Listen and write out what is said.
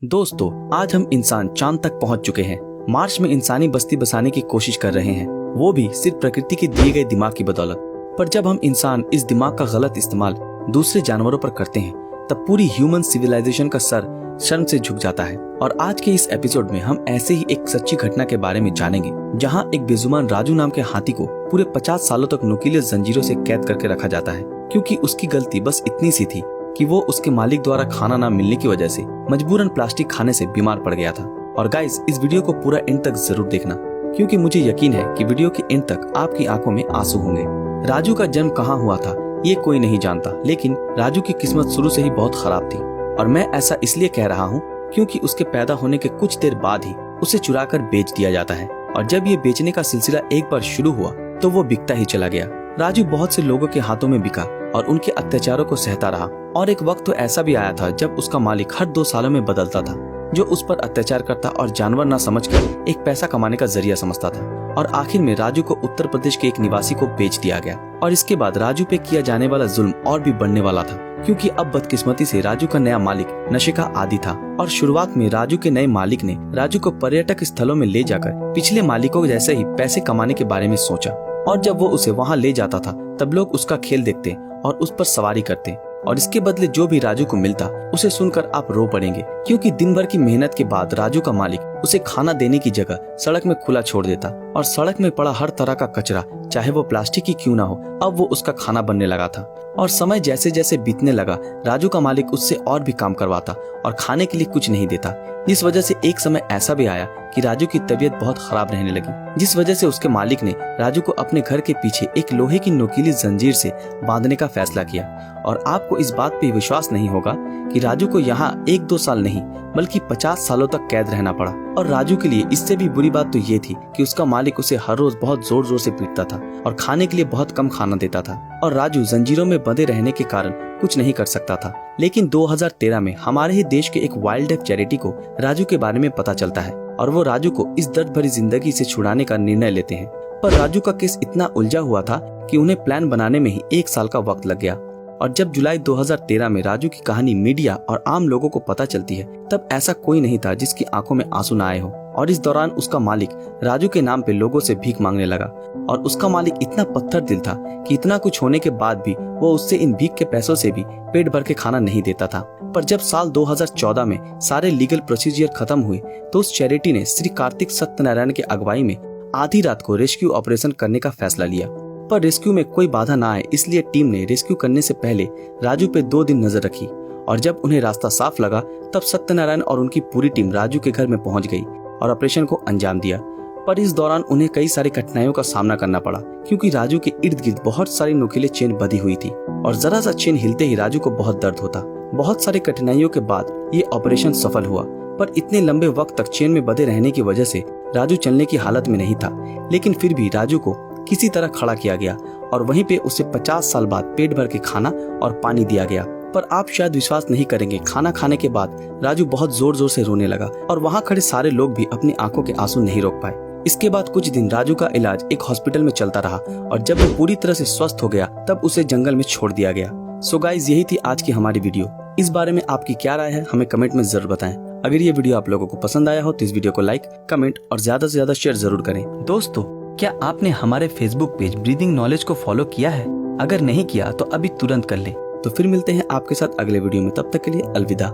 दोस्तों, आज हम इंसान चांद तक पहुंच चुके हैं। मार्स में इंसानी बस्ती बसाने की कोशिश कर रहे हैं, वो भी सिर्फ प्रकृति के दिए गए दिमाग की बदौलत। पर जब हम इंसान इस दिमाग का गलत इस्तेमाल दूसरे जानवरों पर करते हैं, तब पूरी ह्यूमन सिविलाइजेशन का सर शर्म से झुक जाता है। और आज के इस एपिसोड में हम ऐसे ही एक सच्ची घटना के बारे में जानेंगे, जहां एक बेजुबान राजू नाम के हाथी को पूरे 50 सालों तक नुकीले जंजीरों से कैद करके रखा जाता है, क्योंकि उसकी गलती बस इतनी सी थी कि वो उसके मालिक द्वारा खाना न मिलने की वजह से मजबूरन प्लास्टिक खाने से बीमार पड़ गया था। और गाइस, इस वीडियो को पूरा एंड तक जरूर देखना, क्योंकि मुझे यकीन है कि वीडियो के एंड तक आपकी आंखों में आंसू होंगे। राजू का जन्म कहाँ हुआ था ये कोई नहीं जानता, लेकिन राजू की किस्मत शुरू से ही बहुत खराब थी। और मैं ऐसा इसलिए कह रहा हूँ क्योंकि उसके पैदा होने के कुछ देर बाद ही उसे चुराकर बेच दिया जाता है। और जब ये बेचने का सिलसिला एक बार शुरू हुआ तो वो बिकता ही चला गया। राजू बहुत से लोगों के हाथों में बिका और उनके अत्याचारों को सहता रहा। और एक वक्त तो ऐसा भी आया था जब उसका मालिक हर 2 सालों में बदलता था, जो उस पर अत्याचार करता और जानवर न समझकर एक पैसा कमाने का जरिया समझता था। और आखिर में राजू को उत्तर प्रदेश के एक निवासी को बेच दिया गया। और इसके बाद राजू पे किया जाने वाला जुल्म और भी बढ़ने वाला था, क्योंकि अब बदकिस्मती से राजू का नया मालिक नशे का आदी था। और शुरुआत में राजू के नए मालिक ने राजू को पर्यटक स्थलों में ले जाकर पिछले मालिकों जैसे ही पैसे कमाने के बारे में सोचा। और जब वो उसे वहाँ ले जाता था, तब लोग उसका खेल देखते और उस पर सवारी करते, और इसके बदले जो भी राजू को मिलता उसे सुनकर आप रो पड़ेंगे, क्योंकि दिन भर की मेहनत के बाद राजू का मालिक उसे खाना देने की जगह सड़क में खुला छोड़ देता। और सड़क में पड़ा हर तरह का कचरा, चाहे वो प्लास्टिक की क्यों ना हो, अब वो उसका खाना बनने लगा था। और समय जैसे जैसे बीतने लगा, राजू का मालिक उससे और भी काम करवाता और खाने के लिए कुछ नहीं देता। इस वजह से एक समय ऐसा भी आया कि राजू की तबीयत बहुत खराब रहने लगी, जिस वजह से उसके मालिक ने राजू को अपने घर के पीछे एक लोहे की नुकीली जंजीर से बांधने का फैसला किया। और आपको इस बात पे विश्वास नहीं होगा कि राजू को यहाँ 1-2 साल नहीं बल्कि 50 सालों तक कैद रहना पड़ा। और राजू के लिए इससे भी बुरी बात तो ये थी कि उसका मालिक उसे हर रोज बहुत जोर जोर से पीटता था और खाने के लिए बहुत कम खाना देता था। और राजू जंजीरों में बंधे रहने के कारण कुछ नहीं कर सकता था। लेकिन 2013 में हमारे ही देश के एक वाइल्ड लाइफ चैरिटी को राजू के बारे में पता चलता है, और वो राजू को इस दर्द भरी जिंदगी से छुड़ाने का निर्णय लेते हैं। पर राजू का केस इतना उलझा हुआ था कि उन्हें प्लान बनाने में ही 1 साल का वक्त लग गया। और जब जुलाई 2013 में राजू की कहानी मीडिया और आम लोगों को पता चलती है, तब ऐसा कोई नहीं था जिसकी आंखों में आंसू न आए हो। और इस दौरान उसका मालिक राजू के नाम पे लोगों से भीख मांगने लगा। और उसका मालिक इतना पत्थर दिल था कि इतना कुछ होने के बाद भी वो उससे इन भीख के पैसों से भी पेट भर के खाना नहीं देता था। पर जब साल 2014 में सारे लीगल प्रोसीजर खत्म हुए, तो उस चैरिटी ने श्री कार्तिक सत्यनारायण के अगुवाई में आधी रात को रेस्क्यू ऑपरेशन करने का फैसला लिया। पर रेस्क्यू में कोई बाधा न आए, इसलिए टीम ने रेस्क्यू करने से पहले राजू पे 2 दिन नजर रखी। और जब उन्हें रास्ता साफ लगा, तब सत्यनारायण और उनकी पूरी टीम राजू के घर में पहुंच गई और ऑपरेशन को अंजाम दिया। पर इस दौरान उन्हें कई सारी कठिनाइयों का सामना करना पड़ा, क्योंकि राजू के इर्द गिर्द बहुत सारी नुकीले चेन बंधी हुई थी और जरा सा चेन हिलते ही राजू को बहुत दर्द होता। बहुत सारी कठिनाइयों के बाद ये ऑपरेशन सफल हुआ। पर इतने लंबे वक्त तक चेन में बंधे रहने की वजह से राजू चलने की हालत में नहीं था। लेकिन फिर भी राजू को किसी तरह खड़ा किया गया और वहीं पे उसे 50 साल बाद पेट भर के खाना और पानी दिया गया। पर आप शायद विश्वास नहीं करेंगे, खाना खाने के बाद राजू बहुत जोर जोर से रोने लगा और वहाँ खड़े सारे लोग भी अपनी आंखों के आंसू नहीं रोक पाए। इसके बाद कुछ दिन राजू का इलाज एक हॉस्पिटल में चलता रहा, और जब वो पूरी तरह से स्वस्थ हो गया, तब उसे जंगल में छोड़ दिया गया। सो गाइस, यही थी आज की हमारी वीडियो। इस बारे में आपकी क्या राय है, हमें कमेंट में जरूर बताएं। अगर ये वीडियो आप लोगों को पसंद आया हो तो इस वीडियो को लाइक, कमेंट और ज्यादा से ज्यादा शेयर जरूर करें। दोस्तों, क्या आपने हमारे फेसबुक पेज ब्रीदिंग नॉलेज को फॉलो किया है? अगर नहीं किया तो अभी तुरंत कर लें। तो फिर मिलते हैं आपके साथ अगले वीडियो में, तब तक के लिए अलविदा।